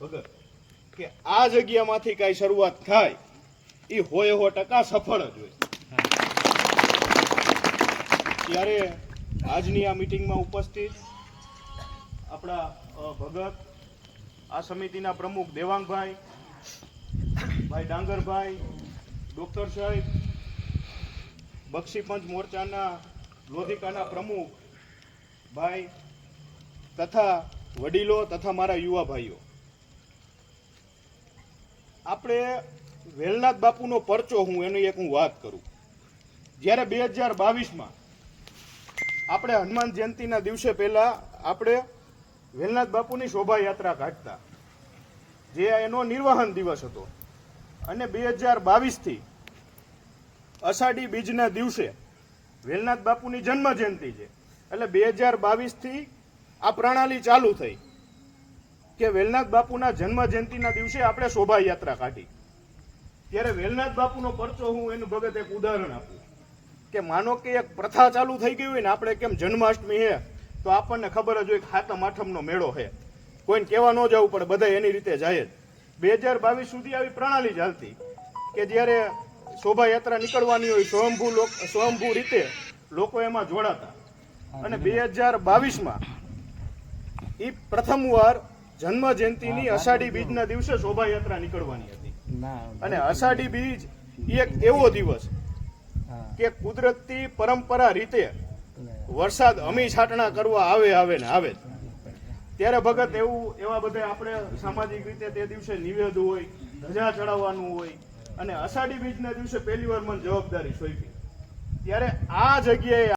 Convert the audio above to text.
ભગત કે આ જગ્યામાંથી કઈ શરૂઆત થાય એ 100% સફળ જ હોય. ત્યારે આજની આ મીટિંગમાં ઉપસ્થિત આપણા ભગત, આ સમિતિના પ્રમુખ દેવાંગભાઈ, ભાઈ ડાંગરભાઈ, ડોક્ટર સાહેબ, બક્ષીપંચ મોરચાના લોધિકાના પ્રમુખ ભાઈ તથા વડીલો તથા મારા યુવા ભાઈઓ, આપણે વેલનાથ બાપુનો પરચો એની એક વાત કરું. જ્યારે 2022માં આપણે હનુમાન જયંતિના દિવસે પહેલા આપણે વેલનાથ બાપુની શોભાયાત્રા કાઢતા, જે એનો નિર્વાહન દિવસ હતો, અને 2022થી અષાઢી બીજના દિવસે વેલનાથ બાપુની જન્મ જયંતિ છે. એટલે 2022થી આ પ્રણાલી ચાલુ થઈ કે વેલનાથ બાપુના જન્મ જયંતિના દિવસે આપણે શોભાયાત્રા કાઢી. ત્યારે વેલનાથ બાપુનો પરચો એનું ભગત એક ઉદાહરણ આપું કે માનો કે એક પ્રથા ચાલુ થઈ ગઈ હોય ને, આપણે કેમ જન્માષ્ટમી છે તો આપણને ખબર જ હોય કે સાતમ આઠમનો મેળો છે, કોઈને કહેવા ન જવું પડે, બધા એની રીતે જાય જ. 2022 સુધી આવી પ્રણાલી ચાલતી કે જ્યારે શોભાયાત્રા નીકળવાની હોય સ્વયંભૂ રીતે લોકો એમાં જોડાતા. અને 2022માં એ પ્રથમવાર જન્મ જયંતિની અષાઢી બીજના દિવસે શોભાયાત્રા નીકળવાની હતી. અને અષાઢી બીજ એક એવો દિવસ કે કુદરતી પરંપરા રીતે વરસાદ અમી છાટણા કરવા આવે ને આવે. ત્યારે ભગત એવા બધા આપણે સામાજિક રીતે તે દિવસે નિવેદ હોય, ધજા ચડાવવાનું હોય, અને અષાઢી બીજના દિવસે પહેલી વાર મને જવાબદારી સોંપી. ત્યારે આ જગ્યાએ